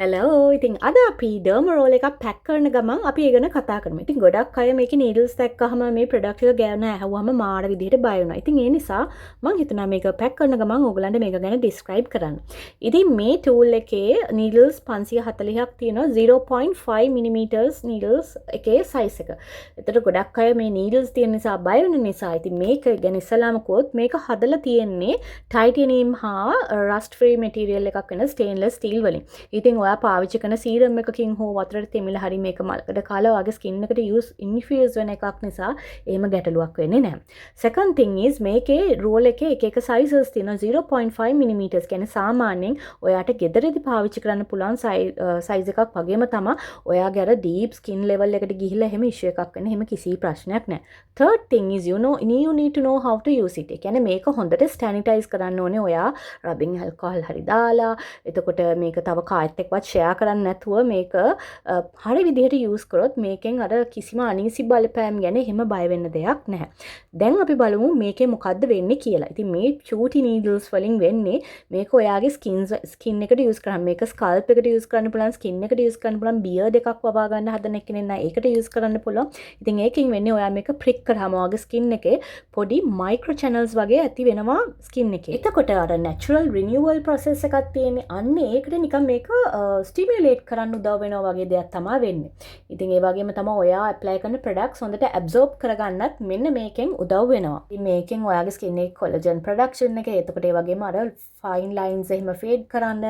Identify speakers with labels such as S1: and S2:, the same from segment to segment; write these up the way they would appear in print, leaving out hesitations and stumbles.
S1: Hello ඉතින් අද අපි ඩර්ම රෝල් එකක් පැක් කරන ගමන් අපි ඒ ගැන කතා කරමු. ඉතින් ගොඩක් අය මේකේ නීඩල්ස් දැක්කහම මේ ප්‍රොඩක්ට් එක ගැන ඇහුවම මාර විදිහට බය වෙනවා. ඉතින් ඒ නිසා මම හිතුණා මේක පැක් කරන ගමන් ඕගලන්ට මේක ගැන ඩිස්ක්‍රයිබ් කරන්න. ඉතින් මේ ටූල් එකේ නීඩල්ස් 540ක් තියෙනවා 0.5 මිලිමීටර්ස් නීඩල්ස් එකේ සයිස් එක. එතකොට ගොඩක් අය මේ නීඩල්ස් තියෙන නිසා බය වෙන නිසා ඉතින් මේක ගැන ඉස්සලාම කොත් මේක හදලා තියෙන්නේ ටයිටේනියම් හා රස්ට් ෆ්‍රී මැටීරියල් එකක් වෙන ස්ටේන්ලස් ස්ටීල් වලින්. ඉතින් ඔයා පාවිච්චි කරන සීරම් එකකින් හෝ වතුරට තෙමිලා හරි මේක මලකට කාලා ඔයාගේ ස්කින් එකට ඉන්ෆියුස් වෙන එකක් නිසා එහෙම ගැටලුවක් වෙන්නේ නැහැ. second thing is මේකේ රෝල් එකේ එක එක sizes තියෙනවා 0.5 millimeters කියන්නේ සාමාන්‍යයෙන් ඔයාට ගෙදරදී පාවිච්චි කරන්න පුළුවන් size එකක් වගේම තමයි ඔයාගේ අර deep skin level එකට ගිහිල්ලා එහෙම issue එකක් වෙන එහෙම කිසි ප්‍රශ්නයක් නැහැ. third thing is you need to know how to use it. ඒ කියන්නේ මේක හොඳට sanitize කරන්න ඕනේ ඔයා rubbing alcohol හරි දාලා එතකොට මේක තව කායත් එක්කවත් ෂෙයා කරන්න නැතුව මේක හරි විදිහට යූස් කරොත් මේකෙන් අර කිසිම අනීසි බලපෑම් ගැන එහෙම බය වෙන්න දෙයක් නැහැ. දැන් අපි බලමු මේකේ මොකද්ද වෙන්නේ කියලා. ඉතින් මේ චූටි නීඩල්ස් වලින් වෙන්නේ මේක ඔයාගේ ස්කින් එකට යූස් කරන්න. මේක ස්කල්ප් එකට යූස් කරන්න පුළුවන්, ස්කින් එකට යූස් කරන්න පුළුවන්, බියර්ඩ් එකක් වවා ගන්න හදන කෙනෙක් නම් ඒකට යූස් කරන්න පුළුවන්. ඉතින් ඒකෙන් වෙන්නේ ඔයා මේක ප්‍රික් කරාම ඔයාගේ ස්කින් එකේ පොඩි මයික්‍රෝ චැනල්ස් වගේ ඇති වෙනවා ස්කින් එකේ. එතකොට අර නැචරල් රිනියුවල් ප්‍රොසෙස් එකක් තියෙන්නේ. අන්න ඒකට නිකන් මේක ස්ටිමියුලේට් කරන්න උදව් වෙනවා වගේ දෙයක් තමයි වෙන්නේ. ඉතින් ඒ වගේම තමයි ඔයා ඇප්ලයි කරන ප්‍රොඩක්ට්ස් හොඳට ඇබ්සෝබ් කරගන්නත් මෙන්න මේකෙන් උදව් වෙනවා. ඉතින් මේකෙන් ඔයාගේ ස්කින් එකේ කොලජන් ප්‍රොඩක්ෂන් එක එතකොට ඒ වගේම අර ෆයින් ලයින්ස් එහෙම ෆේඩ් කරන්න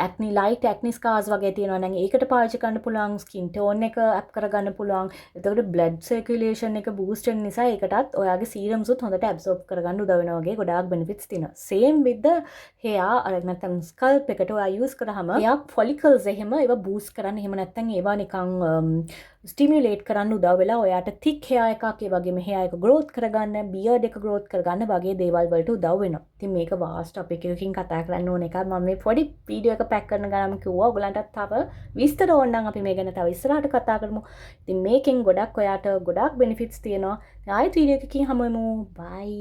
S1: ඇක්නි ලයිට් ඇක්නි ස්කාර්ස් වගේ තියෙනවා නම් ඒකට පාවිච්චි කරන්න පුළුවන් ස්කින් ටෝන් එක අප් කරගන්න පුළුවන්. එතකොට බ්ලඩ් සර්කියුලේෂන් එක බූස්ට් වෙන නිසා ඒකටත් ඔයාගේ සීරම්ස් උත් හොඳට ඇබ්සෝබ් කරගන්න උදව් වෙනවා වගේ ගොඩාක් බෙනිෆිට්ස් තියෙනවා. same with the hair අර නැත්නම් ස්කල්ප් එකට ඔයා යූස් කරාම එයා ෆොලිකල්ස් එහෙම ඒවා බූස්ට් කරන්න එහෙම නැත්නම් ඒවා නිකන් ස්ටිමියුලේට් කරන්න උදව් වෙලා ඔයාට thick hair එකක් ඒ වගේම hair එක growth කරගන්න, beard එක growth කරගන්න වගේ දේවල් වලට උදව් වෙනවා. ඉතින් මේක vast topic එකකින් කතා කරන්න ඕන එකක්. මම මේ පොඩි වීඩියෝ එක පැක් කරන ගමන් කිව්වා ඔයගලන්ටත් තව විස්තර ඕන නම් අපි මේ ගැන තව ඉස්සරහට කතා කරමු. ඉතින් මේකෙන් ගොඩක් ඔයාට ගොඩක් benefits තියෙනවා. ආයෙත් වීඩියෝ එකකින් හමු වෙමු. bye.